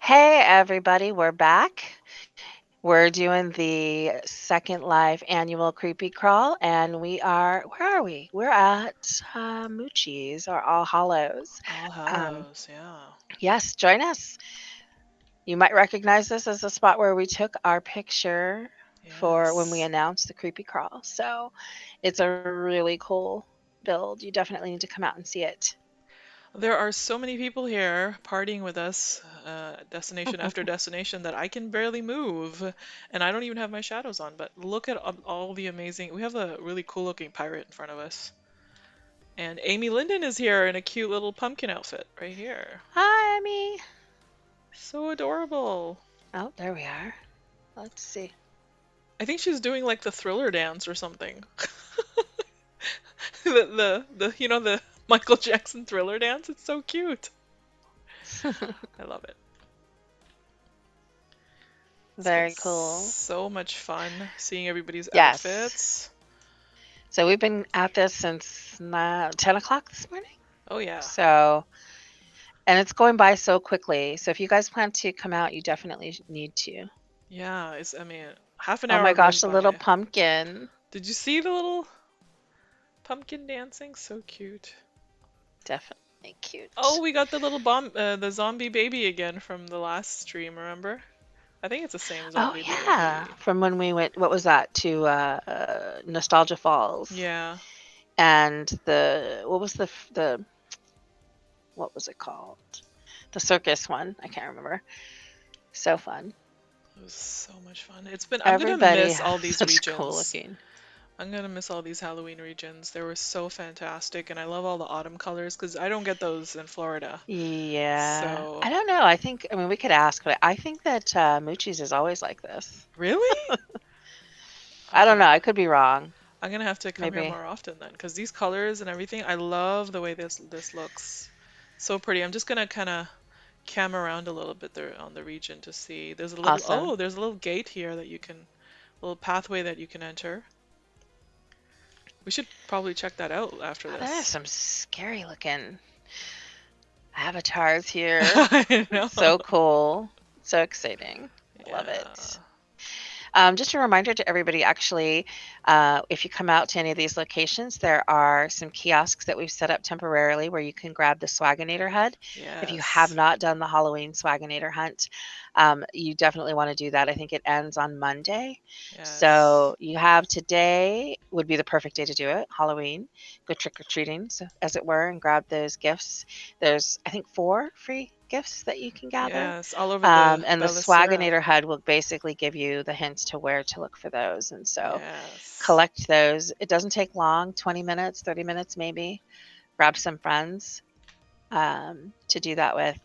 Hey, everybody, we're back. We're doing the second live annual Creepy Crawl, and where are we? We're at Moochie's or All Hallows. All Um, Hallows, yeah. yes, join us. You might recognize this as the spot where we took our picture for when we Yes. announced the Creepy Crawl. So it's a really cool build. You definitely need to come out and see it. There are so many people here partying with us, destination after destination, that I can barely move. And I don't even have my shadows on, but look at all the amazing. We have a really cool looking pirate in front of us. And Amy Linden is here in a cute little pumpkin outfit right here. Hi, Emmy. So adorable. Oh, there we are. Let's see. I think she's doing like the thriller dance or something. The Michael Jackson thriller dance. It's so cute. I love it. It's been Very cool. so much fun seeing everybody's Yes. outfits. So we've been at this since 10 o'clock this morning. Oh yeah. So, and it's going by so quickly. So if you guys plan to come out, you definitely need to. Yeah, I mean, half an Oh my hour gosh, goes the little by. pumpkin. Did you see the little pumpkin dancing? So cute. Definitely Oh, cute. we got the zombie baby again from the last stream, remember? I think it's the same Oh zombie yeah, baby. from when we went, what was that, to Nostalgia Falls. Yeah, And what was what was it called? The circus one. I can't remember. So fun. it was so much fun. I'm gonna Everybody miss has all these such cool regions. looking. I'm gonna miss all these Halloween regions. They were so fantastic, and I love all the autumn colors because I don't get those in Florida. Yeah. So, I don't know. I mean, we could ask, but I think that Moochie's is always like this. really? I don't know. Okay. I could be wrong. I'm gonna have to come here Maybe. more often then, because these colors and everything, I love the way this looks. So pretty. I'm just gonna kind of cam around a little bit there on the region to see. Awesome. There's a little gate here that little pathway that you can enter. We should probably check that out after Oh, there are this. some scary looking avatars here. I know. So cool. So exciting. I love Yeah. it. Just a reminder to everybody, actually, if you come out to any of these locations, there are some kiosks that we've set up temporarily where you can grab the Swaginator HUD. If you have Yes. not done the Halloween Swaginator hunt, you definitely want to do that. I think it ends on Monday. Yes. So you have today would be the perfect day to do it, Halloween. Go trick or treating, so, as it were, and grab those gifts. There's, I think, 4 free gifts that you can gather. Yes. All over the And the Bella Sierra. Swaginator HUD will basically give you the hints to where to look for those. And so Yes. collect those. It doesn't take long, 20 minutes, 30 minutes maybe. Grab some friends to do that with,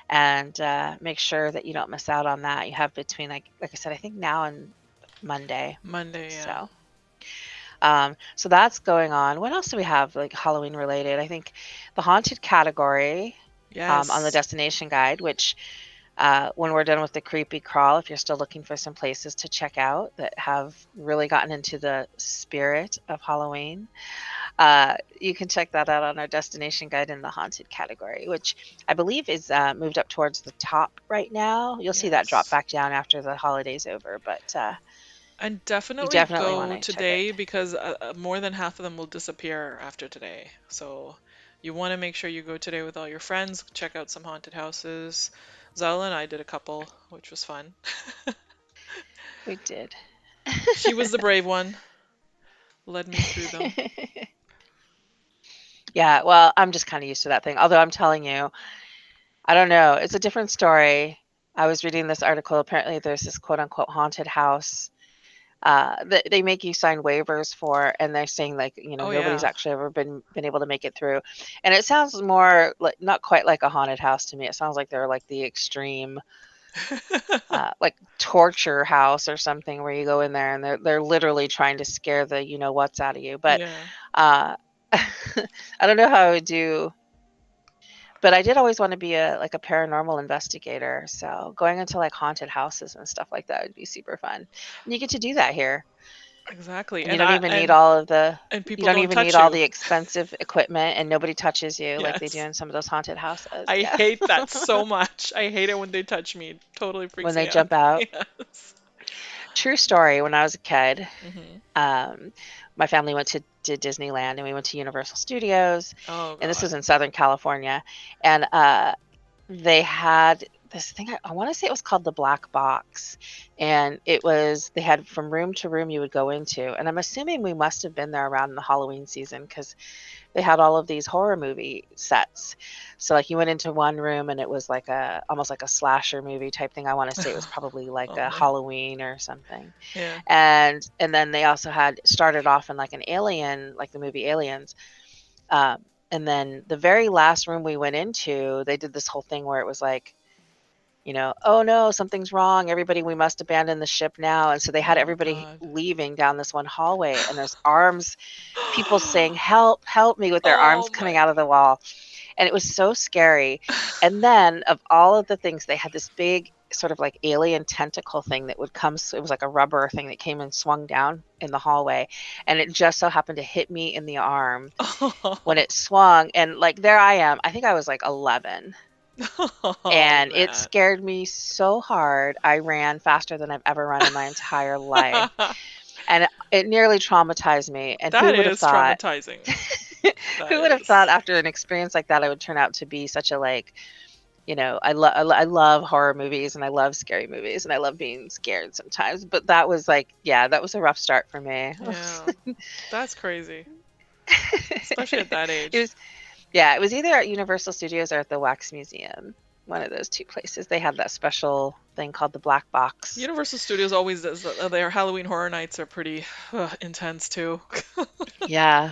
and make sure that you don't miss out on that. You have between, like I said, I think now and Monday. Monday, yeah. So that's going on. What else do we have like Halloween related? I think the haunted category on the Yes. destination guide, which when we're done with the creepy crawl, if you're still looking for some places to check out that have really gotten into the spirit of Halloween, you can check that out on our destination guide in the haunted category, which I believe is moved up towards the top right now. You'll see that drop Yes. back down after the holidays over, but And you definitely definitely want go to check it. today because more than half of them will disappear after today. So you want to make sure you go today with all your friends, check out some haunted houses. Zala and I did a couple, which was fun. We did. She was the brave one, led me through them. Yeah, well, I'm just kind of used to that thing. Although I'm telling you, I don't know, it's a different story. I was reading this article. Apparently, there's this quote unquote haunted house that they make you sign waivers for, and they're saying like, Oh nobody's yeah. actually ever been able to make it through. And it sounds more like not quite like a haunted house to me. It sounds like they're like the extreme, like torture house or something where you go in there and they're literally trying to scare the what's out of you. But Yeah. uh, I don't know how I would do. But I did always want to be a paranormal investigator. So going into like haunted houses and stuff like that would be super fun. And you get to do that here. Exactly. And you And don't I even need all of the you people don't don't even need touch all you. the expensive equipment, and nobody touches you like they do Yes. in some of those haunted houses. I Yeah. hate that so much. I hate it when they touch me. It totally When freaks they me out. jump out. Yes. True story, when I was a kid, Hmm. um, my family went to Disneyland and we went to Universal Studios, Oh and this God. was in Southern California. And they had this thing, I want to say it was called the Black Box. And they had from room to room you would go into. And I'm assuming we must have been there around the Halloween season because they had all of these horror movie sets. So like you went into one room and it was like almost like a slasher movie type thing. I want to say it was probably like Oh a man. Halloween or something. Yeah. And then they also had started off in like an Alien, like the movie Aliens. And then the very last room we went into, they did this whole thing where it was like, oh no, something's wrong. Everybody, we must abandon the ship now. And so they had Oh everybody God. leaving down this one hallway, and there's arms, people saying, "Help, help me," with their arms Oh coming my. out of the wall. And it was so scary. And then, of all of the things, they had this big sort of like alien tentacle thing that would come. It was like a rubber thing that came and swung down in the hallway. And it just so happened to hit me in the arm when it swung. And like, there I am. I think I was like 11. Oh And it man. scared me so hard. I ran faster than I've ever run in my entire life. And it nearly traumatized me. And That who would have is thought? traumatizing. That Who would have thought is. after an experience like that I would turn out to be such a like, I love horror movies and I love scary movies and I love being scared sometimes. But that was like, yeah, that was a rough start for me. Yeah. That's crazy. Especially at that It age. was, yeah, it was either at Universal Studios or at the Wax Museum. One of those two places. They had that special thing called the Black Box. Universal Studios always does their Halloween Horror Nights are pretty intense too. Yeah.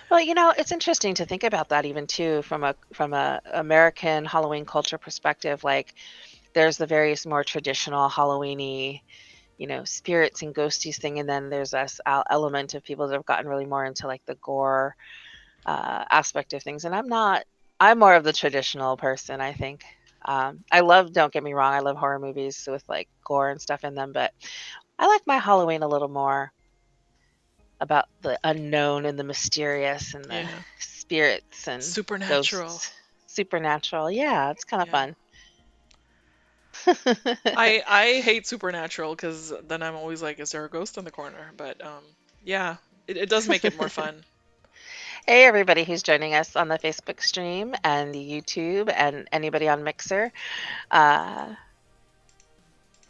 Well, it's interesting to think about that even too from a American Halloween culture perspective. Like there's the various more traditional Halloweeny, spirits and ghosties thing, and then there's this element of people that have gotten really more into like the gore aspect of things. And I'm more of the traditional person, I think. Don't get me wrong, I love horror movies with like gore and stuff in them, but I like my Halloween a little more about the unknown and the mysterious and the Yeah. spirits and Supernatural. ghosts. Supernatural. Yeah, it's kind of Yeah. fun. I hate Supernatural because then I'm always like, is there a ghost in the corner? But yeah, it does make it more fun. Hey, everybody who's joining us on the Facebook stream and the YouTube and anybody on Mixer. Uh,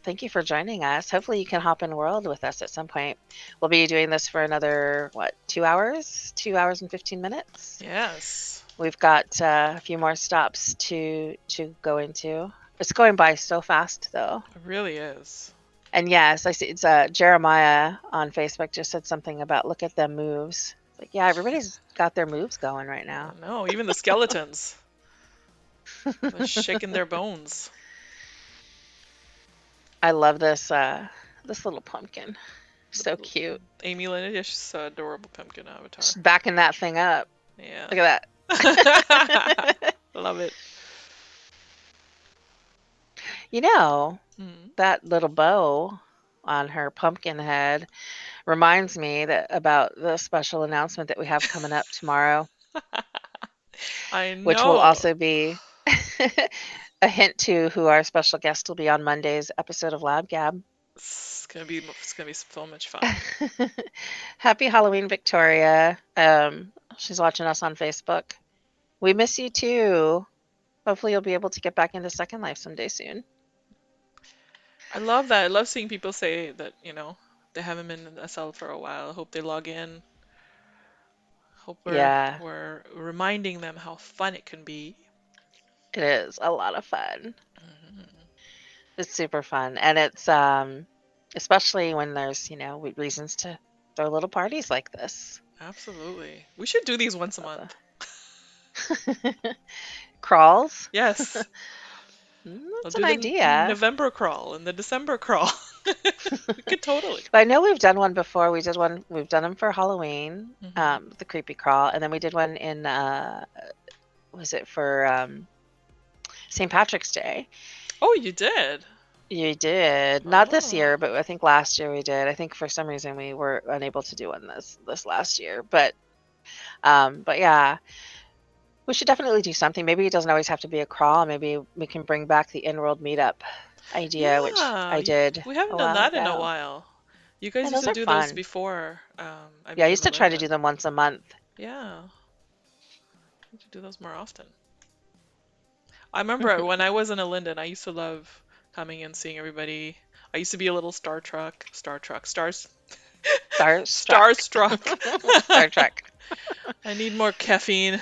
Thank you for joining us. Hopefully, you can hop in World with us at some point. We'll be doing this for another, what, 2 hours? 2 hours and 15 minutes? Yes. We've got a few more stops to go into. It's going by so fast, though. It really is. And yes, I see it's Jeremiah on Facebook just said something about look at them moves. It's like, yeah, everybody's got their moves going right now. No, even the skeletons, they're shaking their bones. I love this little pumpkin. So cute. Amy Lynn, yeah, she's so adorable pumpkin avatar. Just backing that thing up. Yeah. Look at that. Love it. You know, Mm. that little bow on her pumpkin head reminds me that about the special announcement that we have coming up tomorrow, I which will know. also be a hint to who our special guest will be on Monday's episode of Lab Gab. It's gonna be so much fun. Happy Halloween, Victoria. She's watching us on Facebook. We miss you too. Hopefully, you'll be able to get back into Second Life someday soon. I love that. I love seeing people say that, they haven't been in SL for a while. Hope they log in. Hope we're Yeah, we're reminding them how fun it can be. it is a lot of fun. Mhm. It's super fun, and it's especially when there's reasons to throw little parties like this. Absolutely. We should do these once a Love month. the crawls. Yes. I'll That's an do the idea. November crawl and the December crawl. We could totally. But I know we've done one before. We've done them for Halloween, Hmm. the creepy crawl, and then we did one in was it for St. Patrick's Day? Oh, you did? You did. Not this Oh. year, but I think last year we did. I think for some reason we were unable to do one this last year. But yeah, we should definitely do something. Maybe it doesn't always have to be a crawl. Maybe we can bring back the in-world meetup idea, which Yeah, I did we a haven't done while that in a ago. while. You guys Yeah, used those to are do those fun. before I Yeah, I became used a to try to do Linden. them once a month. Yeah, we should do those more often. I remember when I was in a Linden, I used to love coming and seeing everybody. I used to be a little Starstruck. starstruck. Star Trek. I need more caffeine.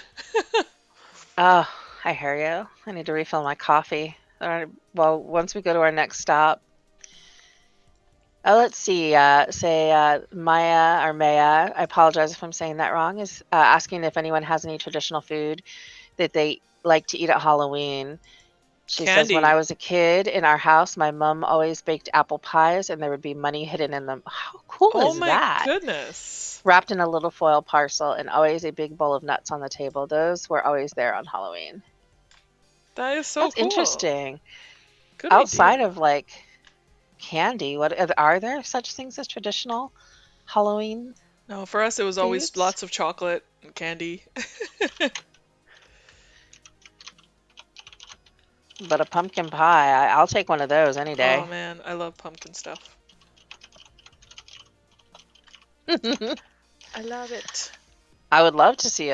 Oh, I hear you. I need to refill my coffee. All right, well, once we go to our next stop, let's see. Say Maya or Maya. I apologize if I'm saying that wrong. Is asking if anyone has any traditional food that they like to eat at Halloween. She says, when I Candy. was a kid in our house, my mom always baked apple pies and there would be money hidden in them. How cool Oh is my that? goodness. Wrapped in a little foil parcel and always a big bowl of nuts on the table. Those were always there on Halloween. That is so That's cool. interesting. Good Outside of idea. like candy, what are there such things as traditional Halloween No, for us it was always foods? lots of chocolate and candy. But a pumpkin pie, I'll take one of those any Oh day. man, I love pumpkin stuff. I love it. I would love to see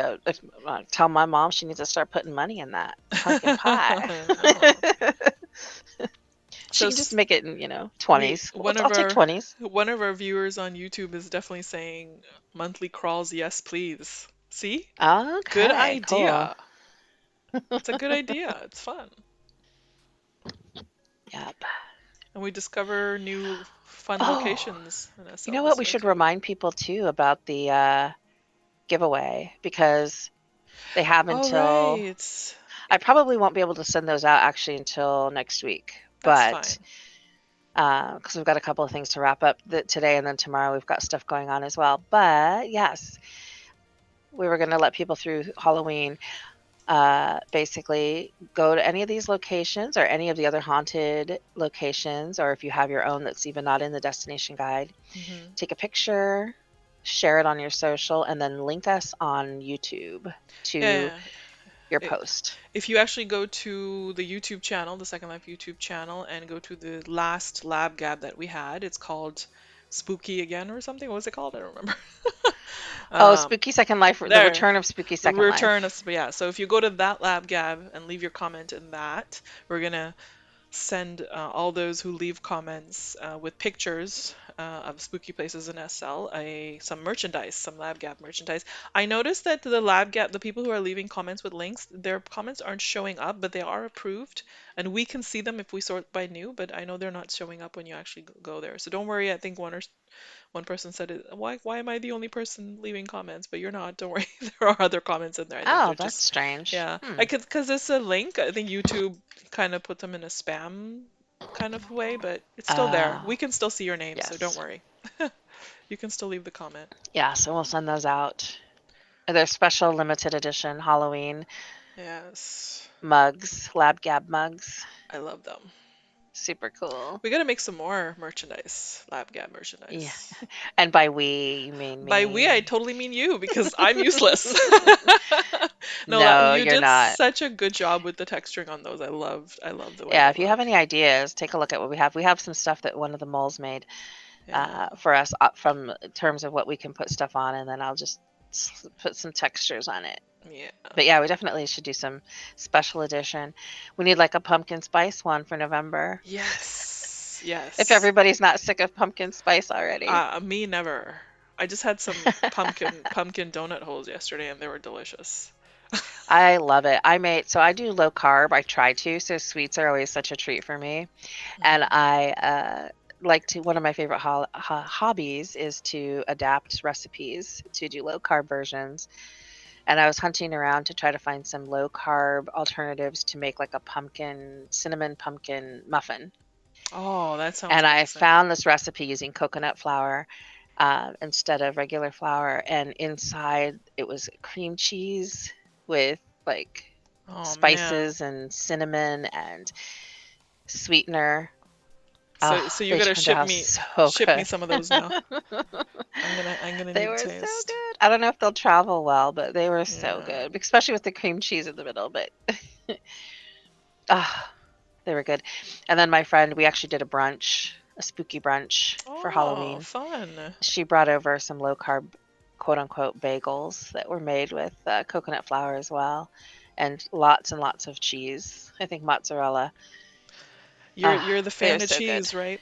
tell my mom she needs to start putting money in that pumpkin pie. I know. She So can just make it in, 20s. I'll take 20s. one of our viewers on YouTube is definitely saying monthly crawls, yes please. See? Good Okay, cool. idea. It's a good idea. It's fun. Yep. And we discover new fun Oh, locations in you SL know what? this We way should too. remind people too about the giveaway because they have All until right. I probably won't be able to send those out actually until next week, That's but fine. because we've got a couple of things to wrap up today and then tomorrow we've got stuff going on as well. But yes, we were going to let people through Halloween. Basically, go to any of these locations or any of the other haunted locations, or if you have your own that's even not in the destination guide, Hmm. take a picture, share it on your social, and then link us on YouTube to Yeah. your yeah. post. If you actually go to the YouTube channel, the Second Life YouTube channel, and go to the last lab gab that we had, it's called Spooky Again or something. What was it called? I don't remember. Oh, Um, Spooky Second Life, the there, return of Spooky the Second return Life. of, yeah. So if you go to that lab gab and leave your comment in that, we're gonna send all those who leave comments with pictures of spooky places in SL some merchandise, some LabGap merchandise. I noticed that the LabGap, the people who are leaving comments with links, their comments aren't showing up, but they are approved, and we can see them if we sort by new. But I know they're not showing up when you actually go there. So don't worry. I think one person said it. Why am I the only person leaving comments? But you're not. Don't worry. There are other comments in there. I think Oh, they're that's just, strange. yeah. Hmm. I could, because it's a link. I think YouTube kind of put them in a spam kind of way, but it's still there. We Oh, can still see your name, so don't yes. worry. You can still leave the comment. Yeah, so we'll send those out. They're special limited edition Halloween Yes, mugs, Lab Gab mugs. I love them. Super cool. We gotta make some more merchandise, LabGab Yeah. merchandise. And by we, you mean By we, I me. totally mean you because I'm useless. No, No, you you're did not. such a good job with the texturing on those. I loved the way Yeah, they if you have look. any ideas, take a look at what we have. We have some stuff that one of the moles made Yeah, for us from terms of what we can put stuff on, and then I'll just put some textures on it. yeah. But yeah, we definitely should do some special edition. We need like a pumpkin spice one for November. Yes, If yes. everybody's not sick of pumpkin spice already. Me never. I just had some pumpkin donut holes yesterday and they were delicious. I love it. I do low carb. I try to, so sweets are always such a treat for me. And Hmm. I like to, one of my favorite hobbies is to adapt recipes to do low carb versions. And I was hunting around to try to find some low carb alternatives to make like a cinnamon pumpkin muffin. Oh, that sounds And I amazing. found this recipe using coconut flour instead of regular flour. And inside it was cream cheese with like Oh man. spices and cinnamon and sweetener. So Oh, you they gotta turned out so ship me good. some of those now. I'm gonna They need a were so taste. good. I don't know if they'll travel well, but they were so Yeah. good, especially with the cream cheese in the middle. But ah, they were good. And then my friend, we actually did a brunch, a spooky brunch for Oh, Halloween. fun. She brought over some low carb, quote unquote, bagels that were made with coconut flour as well, and lots of cheese. I think mozzarella. You're Ah, the they were fan of so good. cheese, right?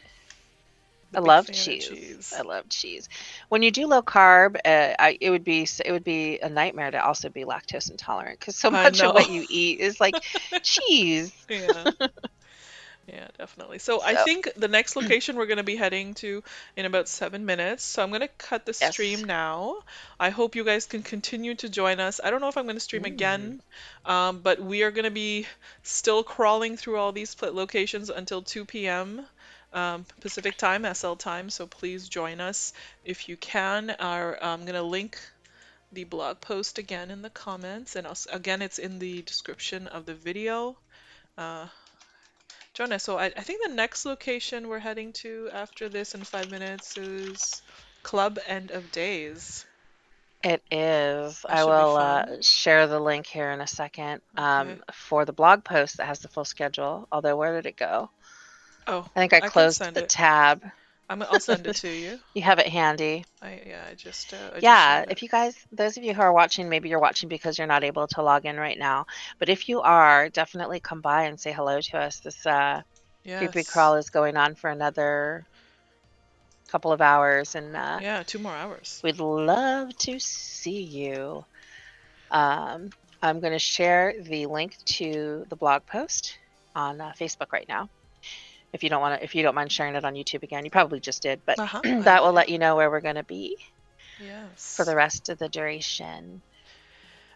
The I big love fan of cheese. I cheese. love cheese. When you do low carb, it would be a nightmare to also be lactose intolerant because so I much of know. what you eat is like cheese. Yeah. Yeah, definitely. So I So think the next location we're going to be heading to in about 7 minutes. So I'm going to cut the stream yes. now. I hope you guys can continue to join us. I don't know if I'm going to stream Mm. again, but we are going to be still crawling through all these locations until 2 p.m. Pacific time, SL time. So please join us if you can. I'm going to link the blog post again in the comments, and also, again, it's in the description of the video. Uh, Jonah, so I think the next location we're heading to after this in 5 minutes is Club End of Days. It is. That I should be will fun. share the link here in a second Okay. for the blog post that has the full schedule. Although, where did it go? Oh, I think I I can closed send the it. tab. I'll send it to you. You have it handy. I just Yeah, shared it. if you guys, those of you who are watching, maybe you're watching because you're not able to log in right now. But if you are, definitely come by and say hello to us. This creepy Yes. crawl is going on for another couple of hours, and Yeah, 2 more hours. we'd love to see you. Um, I'm going to share the link to the blog post on Facebook right now. If you don't want to, if you don't mind sharing it on YouTube again, you probably just did, but Uh-huh, I that will will, let yeah. you know where we're going to be for the Yes. rest of the duration.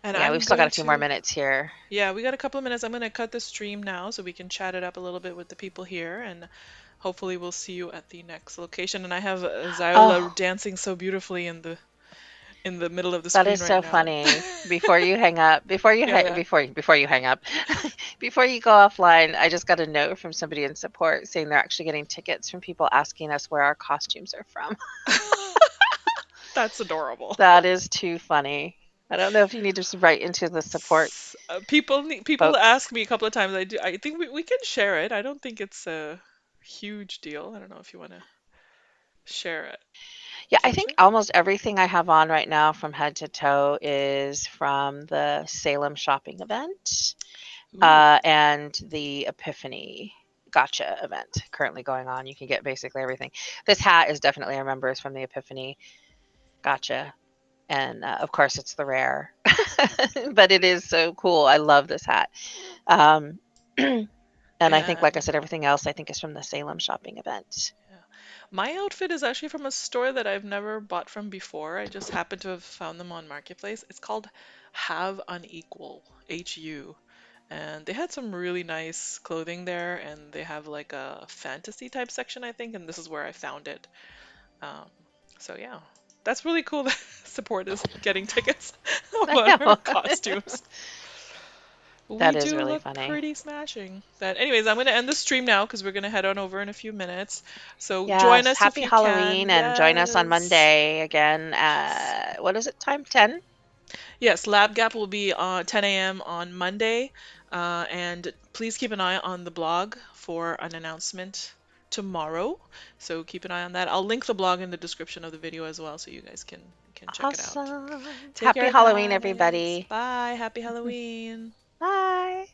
And Yeah, I'm we've still got going a few more to, minutes here. yeah, we got a couple of minutes. I'm going to cut the stream now so we can chat it up a little bit with the people here, and hopefully we'll see you at the next location. And I have Ziola Oh, dancing so beautifully in the middle of the that screen is right so now. funny. Before you hang up, Yeah, yeah. before you hang up, before you go offline, I just got a note from somebody in support saying they're actually getting tickets from people asking us where our costumes are from. That's adorable. That is too funny. I don't know if you need to write into the support People folks. ask me a couple of times. I think we can share it. I don't think it's a huge deal. I don't know if you want to share it, Yeah, I think Ginger. almost everything I have on right now from head to toe is from the Salem shopping event. Ooh. And the Epiphany Gotcha event currently going on. You can get basically everything. This hat is definitely I remember is from the Epiphany Gotcha, and of course it's the rare, but it is so cool. I love this hat. Um, and I think, like I And said, everything else I think is from the Salem shopping event. yeah. My outfit is actually from a store that I've never bought from before. I just happened to have found them on Marketplace. It's called Have Unequal, HU. And they had some really nice clothing there, and they have like a fantasy type section, I think, and this is where I found it. Um, so yeah, that's really cool that support is getting tickets I on our know costumes. We that is do really look funny. pretty smashing. But anyways, I'm gonna end the stream now because we're gonna head on over in a few minutes. So join Yes, us if happy you can. Halloween and join us on Yes. Monday again. What is it? Time 10? Yes, Lab Gap will be 10 a.m. on Monday. And please keep an eye on the blog for an announcement tomorrow. So keep an eye on that. I'll link the blog in the description of the video as well so you guys can check it out. Awesome. Take Happy care, Halloween, guys. everybody. Bye. Happy Halloween. Bye.